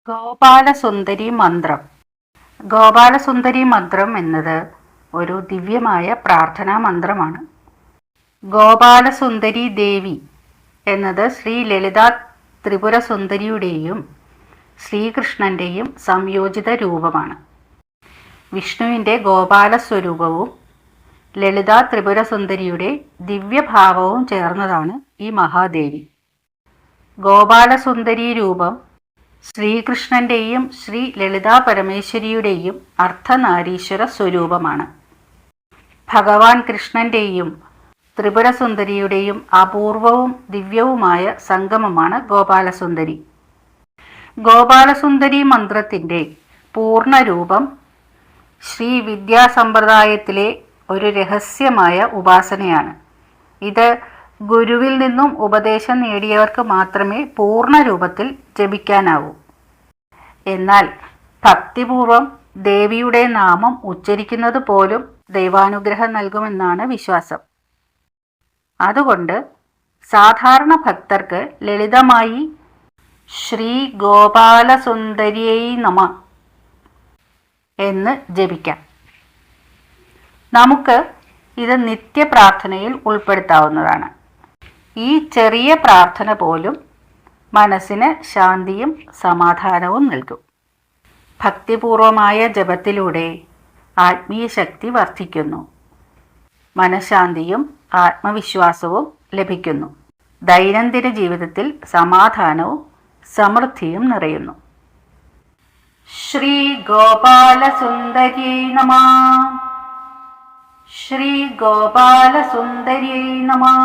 ഗോപാലസുന്ദരി മന്ത്രം. ഗോപാലസുന്ദരി മന്ത്രം എന്നത് ഒരു ദിവ്യമായ പ്രാർത്ഥനാ മന്ത്രമാണ്. ഗോപാലസുന്ദരി ദേവി എന്നത് ശ്രീ ലളിതാ ത്രിപുര സുന്ദരിയുടെയും ശ്രീകൃഷ്ണൻ്റെയും സംയോജിത രൂപമാണ്. വിഷ്ണുവിൻ്റെ ഗോപാല സ്വരൂപവും ലളിതാ ത്രിപുര സുന്ദരിയുടെ ദിവ്യഭാവവും ചേർന്നതാണ് ഈ മഹാദേവി. ഗോപാലസുന്ദരി രൂപം ശ്രീകൃഷ്ണൻ്റെയും ശ്രീ ലളിതാ പരമേശ്വരിയുടെയും അർദ്ധനാരീശ്വര സ്വരൂപമാണ്. ഭഗവാൻ കൃഷ്ണൻ്റെയും ത്രിപുരസുന്ദരിയുടെയും അപൂർവവും ദിവ്യവുമായ സംഗമമാണ് ഗോപാലസുന്ദരി. ഗോപാലസുന്ദരി മന്ത്രത്തിൻ്റെ പൂർണ്ണരൂപം ശ്രീ വിദ്യാസമ്പ്രദായത്തിലെ ഒരു രഹസ്യമായ ഉപാസനയാണ്. ഇത് ഗുരുവിൽ നിന്നും ഉപദേശം നേടിയവർക്ക് മാത്രമേ പൂർണ്ണ രൂപത്തിൽ ജപിക്കാനാവൂ. എന്നാൽ ഭക്തിപൂർവം ദേവിയുടെ നാമം ഉച്ചരിക്കുന്നത് പോലും ദൈവാനുഗ്രഹം നൽകുമെന്നാണ് വിശ്വാസം. അതുകൊണ്ട് സാധാരണ ഭക്തർക്ക് ലളിതമായി ശ്രീ ഗോപാലസുന്ദരിയൈ നമഃ എന്ന് ജപിക്കാം. നമുക്ക് ഇത് നിത്യപ്രാർത്ഥനയിൽ ഉൾപ്പെടുത്താവുന്നതാണ്. ഈ ചെറിയ പ്രാർത്ഥന പോലും മനസ്സിന് ശാന്തിയും സമാധാനവും നൽകും. ഭക്തിപൂർവമായ ജപത്തിലൂടെ ആത്മീയ ശക്തി വർദ്ധിക്കുന്നു. മനഃശാന്തിയും ആത്മവിശ്വാസവും ലഭിക്കുന്നു. ദൈനംദിന ജീവിതത്തിൽ സമാധാനവും സമൃദ്ധിയും നിറയുന്നു. ശ്രീ ഗോപാലസുന്ദരിയൈ നമഃ. ശ്രീ ഗോപാലസുന്ദരിയൈ നമഃ.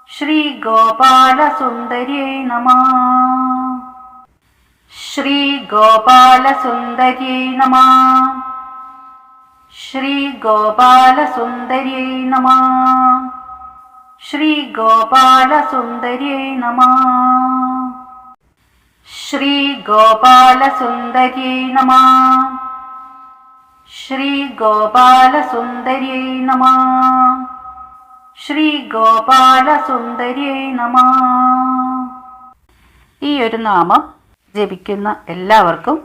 ശ്രീ ഗോപാലസുന്ദരിയൈ നമഃ. ശ്രീ ഗോപാലസുന്ദരിയൈ നമഃ. ശ്രീ ഗോപാലസുന്ദരിയൈ നമഃ. ശ്രീ ഗോപാലസുന്ദരിയൈ നമഃ. ശ്രീ ഗോപാലസുന്ദരിയൈ നമഃ. ശ്രീ ഗോപാലസുന്ദരിയൈ നമഃ. ശ്രീ ഗോപാലസുന്ദരിയൈ നമഃ. ഈ ഒരു നാമം ജപിക്കുന്ന എല്ലാവർക്കും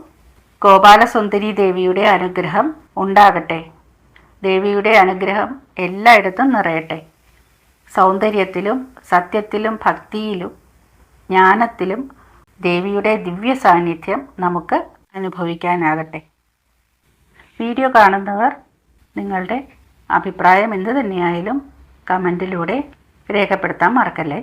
ഗോപാലസുന്ദരി ദേവിയുടെ അനുഗ്രഹം ഉണ്ടാകട്ടെ. ദേവിയുടെ അനുഗ്രഹം എല്ലായിടത്തും നിറയട്ടെ. സൗന്ദര്യത്തിലും സത്യത്തിലും ഭക്തിയിലും ജ്ഞാനത്തിലും ദേവിയുടെ ദിവ്യ സാന്നിധ്യം നമുക്ക് അനുഭവിക്കാനാകട്ടെ. വീഡിയോ കാണുന്നവർ നിങ്ങളുടെ അഭിപ്രായം എന്തു തന്നെയായാലും കമൻറ്റിലൂടെ രേഖപ്പെടുത്താൻ മറക്കല്ലേ.